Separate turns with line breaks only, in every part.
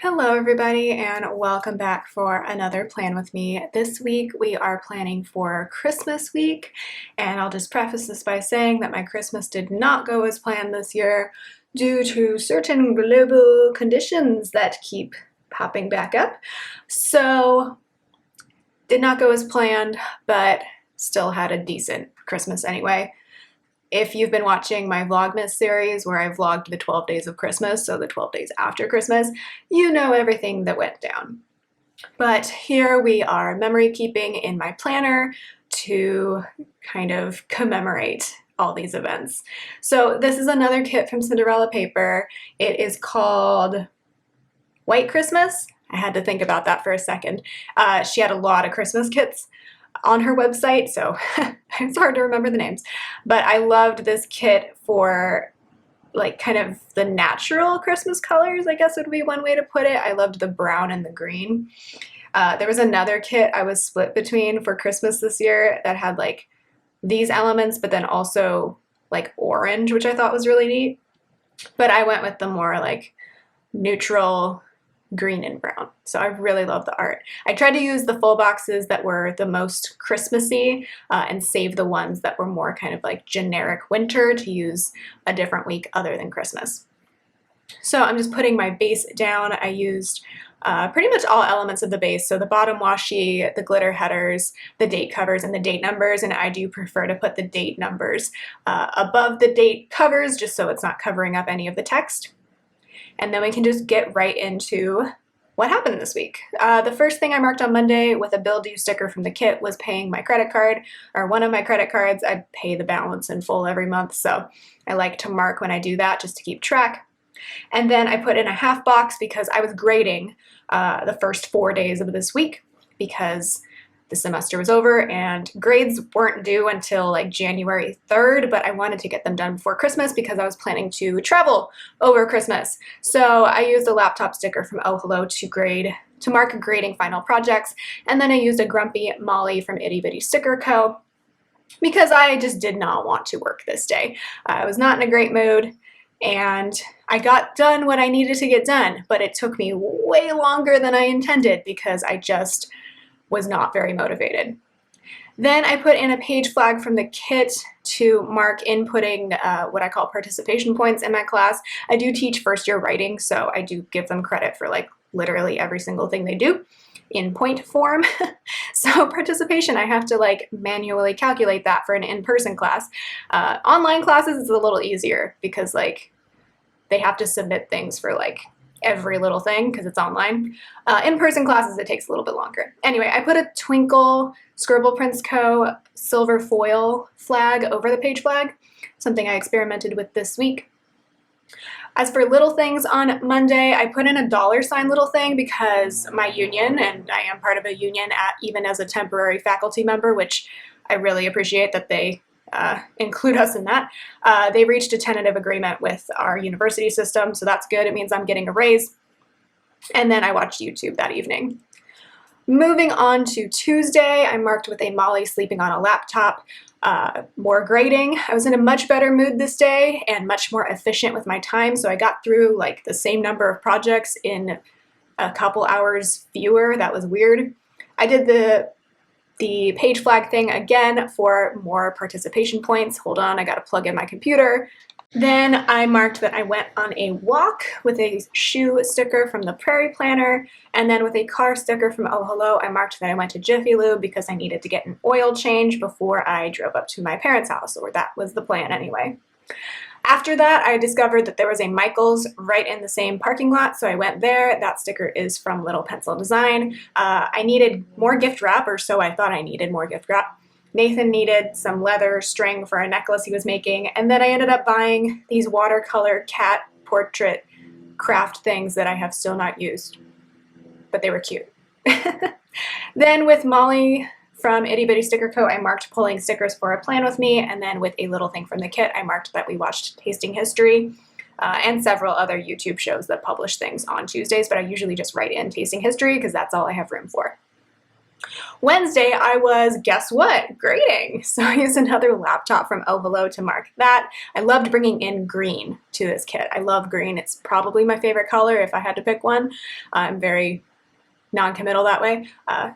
Hello everybody and welcome back for another Plan With Me. This week we are planning for Christmas week, and I'll just preface this by saying that my Christmas did not go as planned this year due to certain global conditions that keep popping back up. So did not go as planned, but still had a decent Christmas anyway. If you've been watching my Vlogmas series where I vlogged the 12 days of Christmas, so the 12 days after Christmas, you know everything that went down. But here we are memory keeping in my planner to kind of commemorate all these events. So this is another kit from Cinderella paper. It is called White Christmas. I had to think about that for a second. She had a lot of Christmas kits on her website, so it's hard to remember the names. But I loved this kit for like kind of the natural Christmas colors, I guess would be one way to put it. I loved the brown and the green. There was another kit I was split between for Christmas this year that had like these elements, but then also like orange, which I thought was really neat. But I went with the more like neutral green and brown. So I really love the art. I tried to use the full boxes that were the most Christmassy and save the ones that were more kind of like generic winter to use a different week other than Christmas. So I'm just putting my base down. I used pretty much all elements of the base. So the bottom washi, the glitter headers, the date covers, and the date numbers. And I do prefer to put the date numbers above the date covers just so it's not covering up any of the text. And then we can just get right into what happened this week. The first thing I marked on Monday with a bill due sticker from the kit was paying my credit card, or one of my credit cards. I pay the balance in full every month, so I like to mark when I do that just to keep track. And then I put in a half box because I was grading the first 4 days of this week because the semester was over and grades weren't due until like January 3rd, but I wanted to get them done before Christmas because I was planning to travel over Christmas. So I used a laptop sticker from Oh Hello to mark grading final projects, and then I used a grumpy Molly from Itty Bitty Sticker Co. because I just did not want to work this day. I was not in a great mood, and I got done what I needed to get done, but it took me way longer than I intended because I just was not very motivated. Then I put in a page flag from the kit to mark inputting what I call participation points in my class. I do teach first year writing, so I do give them credit for like literally every single thing they do in point form. So participation, I have to like manually calculate that for an in-person class. Online classes is a little easier because like they have to submit things for like every little thing because it's online. In-person classes, it takes a little bit longer. Anyway, I put a Twinkle Scribble Prints Co. silver foil flag over the page flag, something I experimented with this week. As for little things on Monday, I put in a $ little thing because my union, and I am part of a union even as a temporary faculty member, which I really appreciate that they include us in that. They reached a tentative agreement with our university system, so that's good. It means I'm getting a raise. And then I watched YouTube that evening. Moving on to Tuesday, I marked with a Molly sleeping on a laptop. More grading. I was in a much better mood this day and much more efficient with my time, so I got through like the same number of projects in a couple hours fewer. That was weird. I did the page flag thing again for more participation points. Hold on, I gotta plug in my computer. Then I marked that I went on a walk with a shoe sticker from the Prairie Planner, and then with a car sticker from Oh Hello, I marked that I went to Jiffy Lube because I needed to get an oil change before I drove up to my parents' house, or that was the plan anyway. After that, I discovered that there was a Michael's right in the same parking lot, so I went there. That sticker is from Little Pencil Design. I needed more gift wrap, or so I thought I needed more gift wrap. Nathan needed some leather string for a necklace he was making, and then I ended up buying these watercolor cat portrait craft things that I have still not used, but they were cute. Then with Molly from Itty Bitty Sticker Co., I marked pulling stickers for a plan with me, and then with a little thing from the kit, I marked that we watched Tasting History and several other YouTube shows that publish things on Tuesdays, but I usually just write in Tasting History because that's all I have room for. Wednesday, I was, guess what, grading. So I used another laptop from Oh Hello to mark that. I loved bringing in green to this kit. I love green. It's probably my favorite color if I had to pick one. I'm very non-committal that way,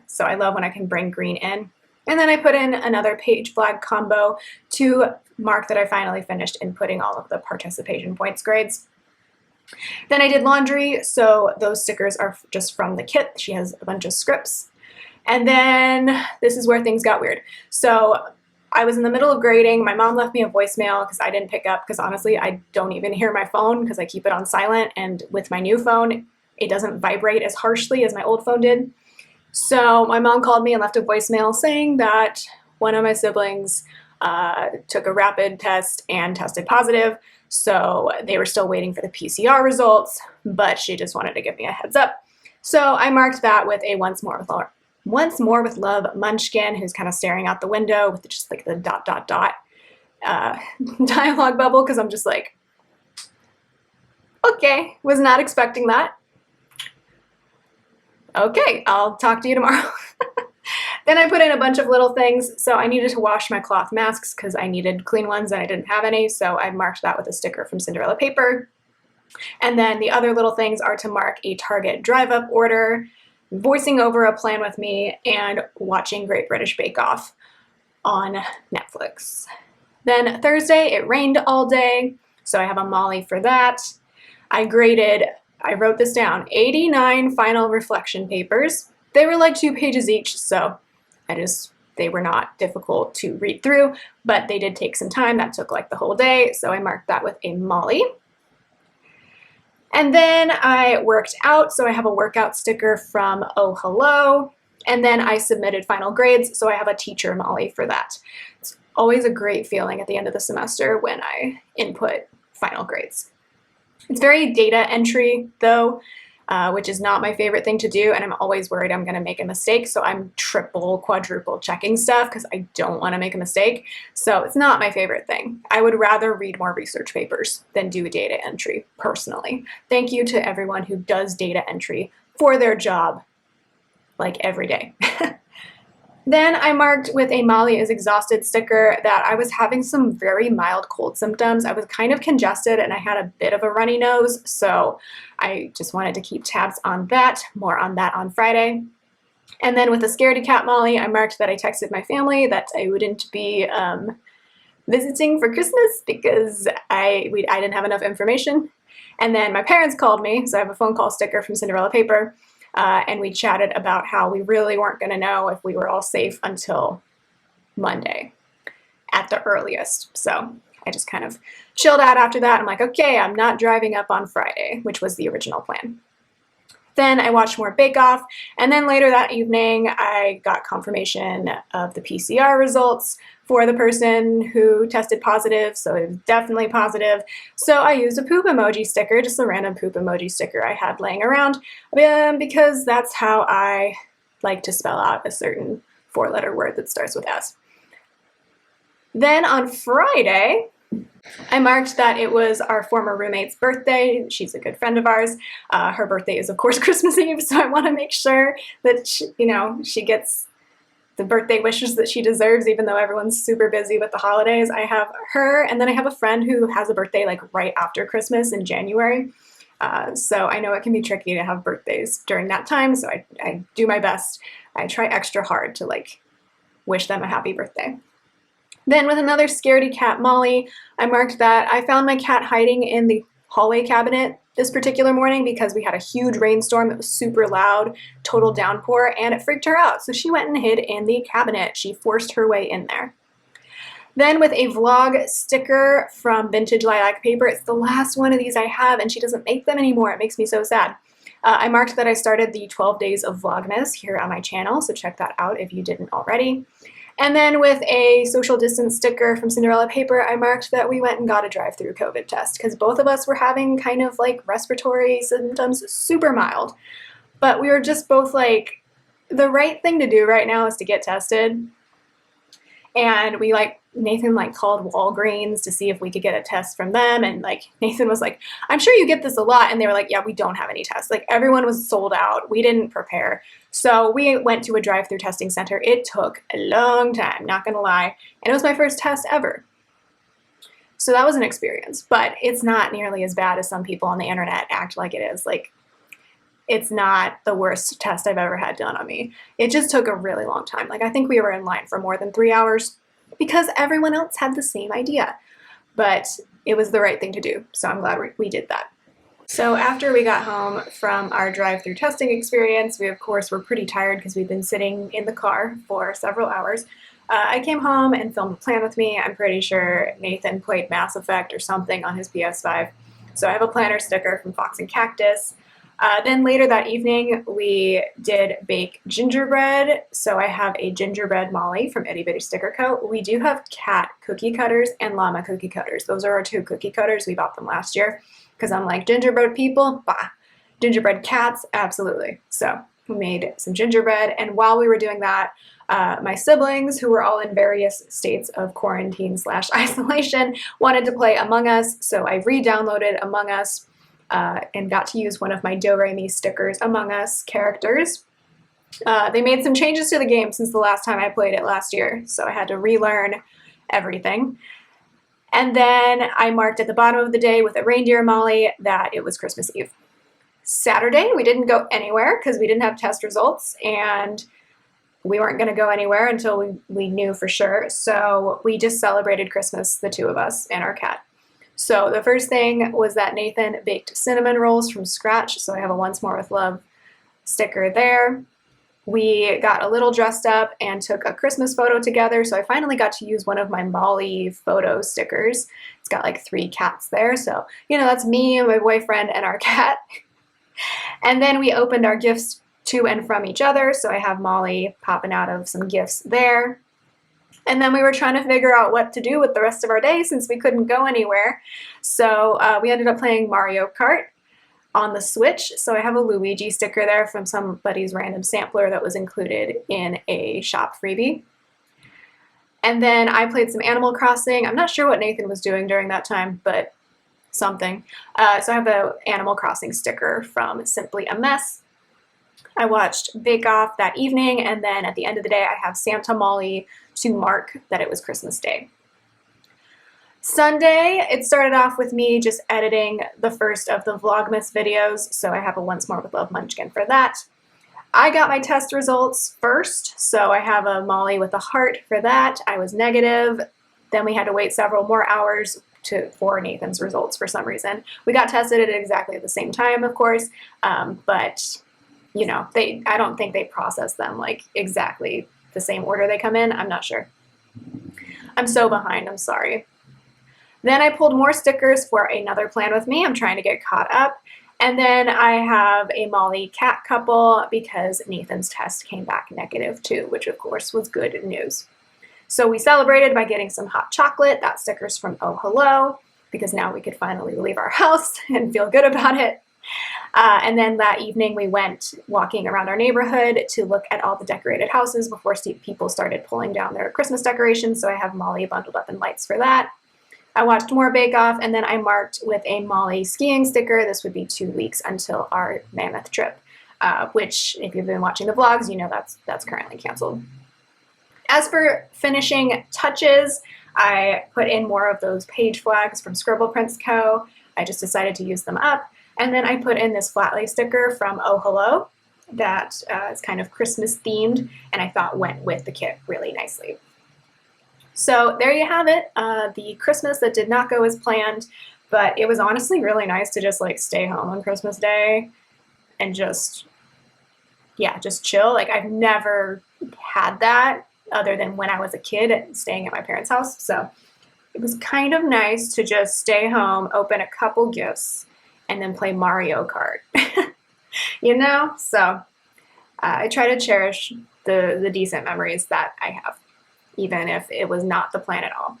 so I love when I can bring green in. And then I put in another page flag combo to mark that I finally finished inputting all of the participation points grades. Then I did laundry, so those stickers are just from the kit. She has a bunch of scripts. And then this is where things got weird. So I was in the middle of grading. My mom left me a voicemail because I didn't pick up, because honestly, I don't even hear my phone because I keep it on silent. And with my new phone, it doesn't vibrate as harshly as my old phone did. So my mom called me and left a voicemail saying that one of my siblings took a rapid test and tested positive. So they were still waiting for the PCR results, but she just wanted to give me a heads up. So I marked that with a once more with love munchkin who's kind of staring out the window with just like the ... dialogue bubble, because I'm just like, okay, was not expecting that. Okay, I'll talk to you tomorrow. Then I put in a bunch of little things. So I needed to wash my cloth masks because I needed clean ones and I didn't have any. So I marked that with a sticker from Cinderella paper. And then the other little things are to mark a Target drive-up order, voicing over a plan with me, and watching Great British Bake Off on Netflix. Then Thursday, it rained all day, so I have a Molly for that. I wrote this down, 89 final reflection papers. They were like 2 pages each, so they were not difficult to read through, but they did take some time. That took like the whole day, so I marked that with a Molly. And then I worked out, so I have a workout sticker from Oh Hello. And then I submitted final grades, so I have a teacher Molly for that. It's always a great feeling at the end of the semester when I input final grades. It's very data entry though, which is not my favorite thing to do, and I'm always worried I'm gonna make a mistake, so I'm triple, quadruple checking stuff because I don't wanna make a mistake. So it's not my favorite thing. I would rather read more research papers than do data entry, personally. Thank you to everyone who does data entry for their job, like every day. Then I marked with a Molly is exhausted sticker that I was having some very mild cold symptoms. I was kind of congested and I had a bit of a runny nose, so I just wanted to keep tabs on that. More on that on Friday. And then with a scaredy cat Molly, I marked that I texted my family that I wouldn't be visiting for Christmas because I didn't have enough information. And then my parents called me, so I have a phone call sticker from Cinderella paper. And we chatted about how we really weren't going to know if we were all safe until Monday at the earliest. So I just kind of chilled out after that. I'm like, okay, I'm not driving up on Friday, which was the original plan. Then I watched more Bake Off, and then later that evening I got confirmation of the PCR results for the person who tested positive, so it was definitely positive. So I used a poop emoji sticker, just a random poop emoji sticker I had laying around, because that's how I like to spell out a certain 4-letter word that starts with S. Then on Friday, I marked that it was our former roommate's birthday. She's a good friend of ours. Her birthday is, of course, Christmas Eve, so I want to make sure that she gets the birthday wishes that she deserves, even though everyone's super busy with the holidays. I have her, and then I have a friend who has a birthday like right after Christmas in January. So I know it can be tricky to have birthdays during that time, so I do my best. I try extra hard to like wish them a happy birthday. Then with another scaredy cat Molly, I marked that I found my cat hiding in the hallway cabinet this particular morning because we had a huge rainstorm that was super loud, total downpour, and it freaked her out. So she went and hid in the cabinet. She forced her way in there. Then with a vlog sticker from Vintage Lilac Paper, it's the last one of these I have, and she doesn't make them anymore. It makes me so sad. I marked that I started the 12 days of Vlogmas here on my channel, so check that out if you didn't already. And then with a social distance sticker from Cinderella Paper, I marked that we went and got a drive-through COVID test because both of us were having kind of like respiratory symptoms, super mild. But we were just both like, the right thing to do right now is to get tested. And we Nathan called Walgreens to see if we could get a test from them, and Nathan was like, I'm sure you get this a lot, and they were like, yeah, we don't have any tests. Everyone was sold out. We didn't prepare. So we went to a drive-through testing center. It took a long time, not gonna lie, and it was my first test ever. So that was an experience, but it's not nearly as bad as some people on the internet act like it is. It's not the worst test I've ever had done on me. It just took a really long time. I think we were in line for more than 3 hours because everyone else had the same idea. But it was the right thing to do, so I'm glad we did that. So after we got home from our drive-through testing experience, we of course were pretty tired because we'd been sitting in the car for several hours. I came home and filmed a plan with me. I'm pretty sure Nathan played Mass Effect or something on his PS5. So I have a planner sticker from Fox and Cactus. Then later that evening, we did bake gingerbread. So I have a gingerbread Molly from Itty Bitty Sticker Co. We do have cat cookie cutters and llama cookie cutters. Those are our 2 cookie cutters. We bought them last year because I'm like, gingerbread people, bah. Gingerbread cats, absolutely. So we made some gingerbread, and while we were doing that, my siblings, who were all in various states of quarantine/isolation, wanted to play Among Us, so I re-downloaded Among Us and got to use one of my Do-Re-Mi stickers Among Us characters. They made some changes to the game since the last time I played it last year, so I had to relearn everything. And then I marked at the bottom of the day with a reindeer Molly that it was Christmas Eve. Saturday, we didn't go anywhere because we didn't have test results, and we weren't going to go anywhere until we knew for sure. So we just celebrated Christmas, the 2 of us and our cat. So the first thing was that Nathan baked cinnamon rolls from scratch. So I have a Once More with Love sticker there. We got a little dressed up and took a Christmas photo together. So I finally got to use one of my Molly photo stickers. It's got 3 cats there. So, that's me and my boyfriend and our cat. And then we opened our gifts to and from each other. So I have Molly popping out of some gifts there. And then we were trying to figure out what to do with the rest of our day since we couldn't go anywhere. So we ended up playing Mario Kart on the Switch. So I have a Luigi sticker there from somebody's random sampler that was included in a shop freebie. And then I played some Animal Crossing. I'm not sure what Nathan was doing during that time, but something. So I have an Animal Crossing sticker from Simply a Mess. I watched Bake Off that evening, and then at the end of the day, I have Santa Molly to mark that it was Christmas Day. Sunday, it started off with me just editing the first of the Vlogmas videos, so I have a Once More with Love munchkin for that. I got my test results first, so I have a Molly with a heart for that. I was negative. Then we had to wait several more hours for Nathan's results for some reason. We got tested at exactly the same time, of course, but I don't think they process them exactly the same order they come in. I'm not sure. I'm so behind, I'm sorry. Then I pulled more stickers for another plan with me. I'm trying to get caught up. And then I have a Molly cat couple because Nathan's test came back negative too, which of course was good news. So we celebrated by getting some hot chocolate. That sticker's from Oh Hello, because now we could finally leave our house and feel good about it. And then that evening we went walking around our neighborhood to look at all the decorated houses before people started pulling down their Christmas decorations. So I have Molly bundled up in lights for that. I watched more Bake Off, and then I marked with a Molly skiing sticker. This would be 2 weeks until our Mammoth trip, which if you've been watching the vlogs, you know that's currently canceled. As for finishing touches, I put in more of those page flags from Scribble Prints Co. I just decided to use them up. And then I put in this flat lay sticker from Oh Hello that is kind of Christmas themed, and I thought went with the kit really nicely. So there you have it, the Christmas that did not go as planned, but it was honestly really nice to just stay home on Christmas Day and just chill. I've never had that other than when I was a kid staying at my parents' house. So it was kind of nice to just stay home, open a couple gifts, and then play Mario Kart. So I try to cherish the decent memories that I have, even if it was not the plan at all.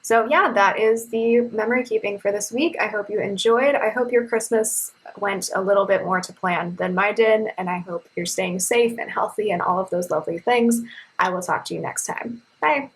So yeah, that is the memory keeping for this week. I hope you enjoyed. I hope your Christmas went a little bit more to plan than mine did, and I hope you're staying safe and healthy and all of those lovely things. I will talk to you next time. Bye.